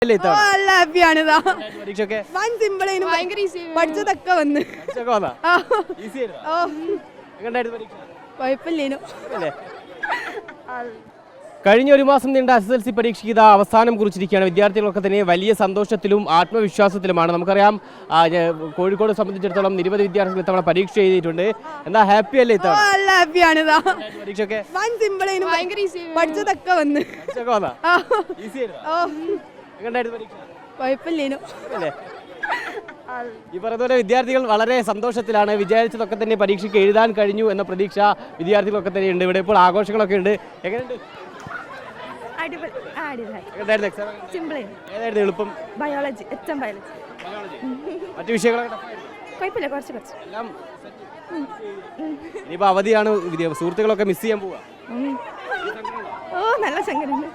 നല്ല ഹാപ്പിയാണ് പരീക്ഷയൊക്കെ one simple പഠിച്ചതൊക്കെ വന്ന് കുഴപ്പമില്ലേനു. കഴിഞ്ഞ ഒരു മാസം നീണ്ട SSLC പരീക്ഷയ്ക്ക് ഇതാ അവസാനം കുറിച്ചിരിക്കുകയാണ്. വിദ്യാർത്ഥികളൊക്കെ തന്നെ വലിയ സന്തോഷത്തിലും ആത്മവിശ്വാസത്തിലുമാണ്. നമുക്കറിയാം കോഴിക്കോട് സംബന്ധിച്ചിടത്തോളം നിരവധി വിദ്യാർത്ഥികൾ ഇത്തവണ പരീക്ഷ എഴുതിയിട്ടുണ്ട്. എന്താ ഹാപ്പി അല്ലേ ഇത്തവണ? നല്ല ഹാപ്പിയാണ് പരീക്ഷയൊക്കെ വൺ സിമ്പിൾ പഠിച്ചതൊക്കെ വന്ന് കുഴപ്പമില്ലേനു. ഈ പറഞ്ഞ വിദ്യാർത്ഥികൾ വളരെ സന്തോഷത്തിലാണ്. വിചാരിച്ചതൊക്കെ തന്നെ പരീക്ഷയ്ക്ക് എഴുതാൻ കഴിഞ്ഞു എന്ന പ്രതീക്ഷ വിദ്യാർത്ഥികളൊക്കെ തന്നെ ഉണ്ട്. ഇവിടെ ഇപ്പോൾ ആഘോഷങ്ങളൊക്കെ ഉണ്ട്. എങ്ങനെയുണ്ട്? ഏതായിരുന്നു എളുപ്പം? ബയോളജി. മറ്റു വിഷയങ്ങളൊക്കെ കുഴപ്പമില്ല, കുറച്ച് ഇനിയിപ്പോൾ അവധിയാണ്. സുഹൃത്തുക്കളൊക്കെ മിസ് ചെയ്യാൻ പോവാ. നല്ല സങ്കടമുണ്ട്.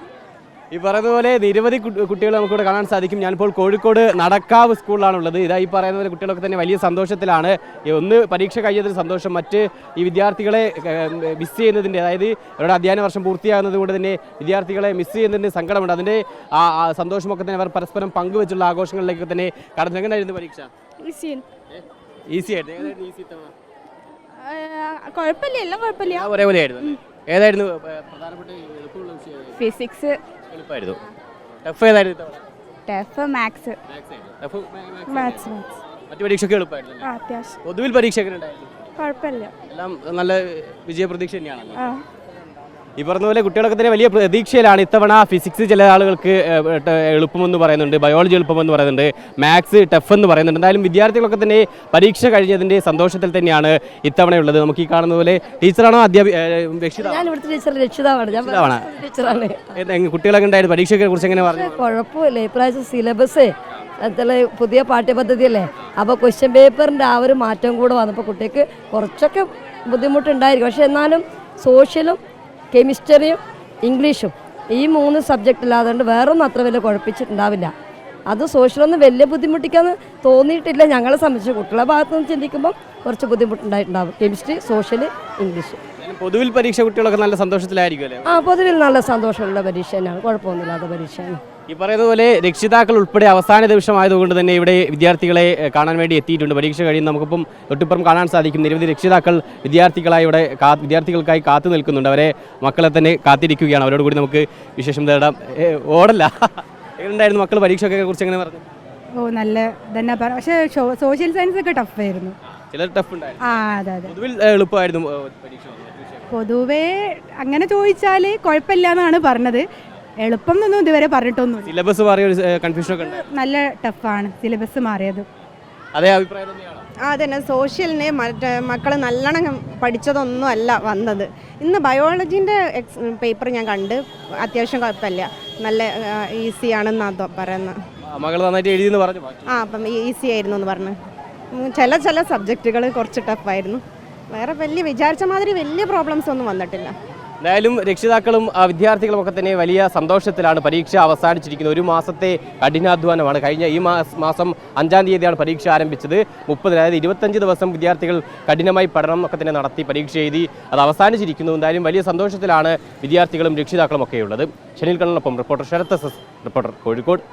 ഈ പറയുന്ന പോലെ നിരവധി കുട്ടികൾ നമുക്കിവിടെ കാണാൻ സാധിക്കും. ഞാനിപ്പോൾ കോഴിക്കോട് നടക്കാവ് സ്കൂളിലാണുള്ളത്. ഇതാ ഈ പറയുന്ന പോലെ കുട്ടികളൊക്കെ തന്നെ വലിയ സന്തോഷത്തിലാണ്. ഒന്ന് പരീക്ഷ കഴിഞ്ഞതിന് സന്തോഷം, മറ്റ് ഈ വിദ്യാർത്ഥികളെ മിസ് ചെയ്യുന്നതിൻ്റെ, അതായത് അവരുടെ അധ്യയന വർഷം പൂർത്തിയാകുന്നത് കൊണ്ട് തന്നെ വിദ്യാർത്ഥികളെ മിസ് ചെയ്യുന്നതിൻ്റെ സങ്കടമുണ്ട്. അതിൻ്റെ ആ സന്തോഷമൊക്കെ തന്നെ അവർ പരസ്പരം പങ്കുവെച്ചുള്ള ആഘോഷങ്ങളിലേക്ക് തന്നെ കടന്നു. എങ്ങനെയായിരുന്നു പരീക്ഷ? ഈസി ആയിരുന്നു. കുഴപ്പമില്ല, എല്ലാം കുഴപ്പമില്ല, ഒരേപോലെ ആയിരുന്നു. ഏതായിരുന്നു പ്രധാനപ്പെട്ട ഫിസിക്സ് എളുപ്പമായിരുന്നു? ടഫ് ഏതായിരുന്നു? Tough maths. മറ്റു പരീക്ഷയൊക്കെ എളുപ്പമായിരുന്നു. അത്യാവശ്യം. പൊതുവിൽ പരീക്ഷ എങ്ങനെ ഉണ്ടായിരുന്നു? കുഴപ്പമില്ല, എല്ലാം നല്ല വിജയപ്രതീക്ഷ തന്നെയാണല്ലോ. ഈ പറഞ്ഞ പോലെ കുട്ടികളൊക്കെ തന്നെ വലിയ പ്രതീക്ഷയിലാണ്. ഇത്തവണ ഫിസിക്സ് ചില ആളുകൾക്ക് എളുപ്പമെന്ന് പറയുന്നുണ്ട്, ബയോളജി എളുപ്പമെന്ന് പറയുന്നുണ്ട്, മാത്സ് ടഫ് എന്ന് പറയുന്നുണ്ട്. എന്തായാലും വിദ്യാർത്ഥികളൊക്കെ തന്നെ പരീക്ഷ കഴിഞ്ഞതിൻ്റെ സന്തോഷത്തിൽ തന്നെയാണ് ഇത്തവണയുള്ളത്. നമുക്ക് ഈ കാണുന്ന പോലെ ടീച്ചറാണോ കുട്ടികളൊക്കെ ഉണ്ടായിരുന്നു? പരീക്ഷയെ കുറിച്ച് എങ്ങനെ പറഞ്ഞു? കുഴപ്പമില്ല, ഇപ്രാവശ്യം സിലബസ് പുതിയ പാഠ്യപദ്ധതിയല്ലേ, അപ്പോൾ ക്വസ്റ്റ്യൻ പേപ്പറിൻ്റെ ആ ഒരു മാറ്റം കൂടെ വന്നപ്പോൾ കുട്ടിക്ക് കുറച്ചൊക്കെ ബുദ്ധിമുട്ടുണ്ടായിരിക്കും. പക്ഷെ എന്നാലും സോഷ്യലും കെമിസ്ട്രിയും ഇംഗ്ലീഷും ഈ 3 സബ്ജക്റ്റ് ഇല്ലാതുകൊണ്ട് വേറൊന്നും അത്ര വലിയ കുഴപ്പിച്ചിട്ടുണ്ടാവില്ല. അത് സോഷ്യലൊന്നും വലിയ ബുദ്ധിമുട്ടിക്കാന്ന് തോന്നിയിട്ടില്ല ഞങ്ങളെ സംബന്ധിച്ച്. കുട്ടികളുടെ ഭാഗത്തു നിന്ന് ചിന്തിക്കുമ്പോൾ കുറച്ച് ബുദ്ധിമുട്ടുണ്ടായിട്ടുണ്ടാവും. Chemistry, social, English. പൊതുവിൽ പരീക്ഷ കുട്ടികളൊക്കെ നല്ല സന്തോഷത്തിലായിരിക്കും. പൊതുവിൽ നല്ല സന്തോഷമുള്ള പരീക്ഷ തന്നെയാണ്, കുഴപ്പമൊന്നുമില്ലാത്ത പരീക്ഷയാണ്. ഈ പറയുന്ന പോലെ രക്ഷിതാക്കൾ ഉൾപ്പെടെ അവസാന ദിവസമായതുകൊണ്ട് തന്നെ ഇവിടെ വിദ്യാർത്ഥികളെ കാണാൻ വേണ്ടി എത്തിയിട്ടുണ്ട്. പരീക്ഷ കഴിയുന്ന നമുക്കിപ്പം തൊട്ടിപ്പുറം കാണാൻ സാധിക്കും. നിരവധി രക്ഷിതാക്കൾ വിദ്യാർത്ഥികൾക്കായി കാത്തു നിൽക്കുന്നുണ്ട്. അവരെ മക്കളെ തന്നെ കാത്തിരിക്കുകയാണ്. അവരോട് കൂടി നമുക്ക് വിശേഷം തേടാം. ഓടല്ല, എങ്ങനെയുണ്ടായിരുന്നു മക്കൾ? പരീക്ഷയെ കുറിച്ച് എങ്ങനെ പറഞ്ഞു? നല്ല തന്നെ, പക്ഷേ സോഷ്യൽ സയൻസ് ഒക്കെ ടഫ് ആയിരുന്നു. ചിലർ ടഫ് ഉണ്ടായിരുന്നു. അതെ. പൊതുവിൽ എളുപ്പമായിരുന്നു പരീക്ഷ? പൊതുവേ അങ്ങനെ ചോദിച്ചാൽ കുഴപ്പമില്ല എന്നാണ് പറഞ്ഞത്. എളുപ്പം എന്നൊന്നും ഇതുവരെ പറഞ്ഞിട്ടൊന്നും. സിലബസ് മാറിയ കൺഫ്യൂഷൻ ഒക്കെ ഉണ്ട്. നല്ല ടഫാണ് സിലബസ് മാറിയത്. അതേ അഭിപ്രായം തന്നെയാണ്. അതന്നെ, സോഷ്യലിന് മക്കൾ നല്ലോണം പഠിച്ചതൊന്നും അല്ല വന്നത്. ഇന്ന് ബയോളജീൻ്റെ പേപ്പർ ഞാൻ കണ്ട്, അത്യാവശ്യം കുഴപ്പമില്ല, നല്ല ഈസി ആണെന്നാണ് പറയുന്നത്. മകൾ നന്നായിട്ട് എഴുതിയെന്ന് പറഞ്ഞു. അപ്പം ഈസി ആയിരുന്നു എന്ന് പറഞ്ഞു. ചില സബ്ജക്റ്റുകൾ കുറച്ച് ടഫായിരുന്നു. വേറെ വിചാരിച്ച മാതിരി വലിയ പ്രോബ്ലംസ് ഒന്നും വന്നിട്ടില്ല. എന്തായാലും രക്ഷിതാക്കളും വിദ്യാർത്ഥികളും ഒക്കെ തന്നെ വലിയ സന്തോഷത്തിലാണ്. പരീക്ഷ അവസാനിച്ചിരിക്കുന്നത്. ഒരു മാസത്തെ കഠിനാധ്വാനമാണ്. കഴിഞ്ഞ ഈ മാസം 5-ാം തീയതിയാണ് പരീക്ഷ ആരംഭിച്ചത്. 30, അതായത് 25 ദിവസം വിദ്യാർത്ഥികൾ കഠിനമായി പഠനം ഒക്കെ തന്നെ നടത്തി പരീക്ഷ എഴുതി. അത് അവസാനിച്ചിരിക്കുന്നു. എന്തായാലും വലിയ സന്തോഷത്തിലാണ് വിദ്യാർത്ഥികളും രക്ഷിതാക്കളും ഒക്കെയുള്ളത്. ഷനിൽ കണ്ണനൊപ്പം റിപ്പോർട്ടർ ശരത് റിപ്പോർട്ടർ കോഴിക്കോട്.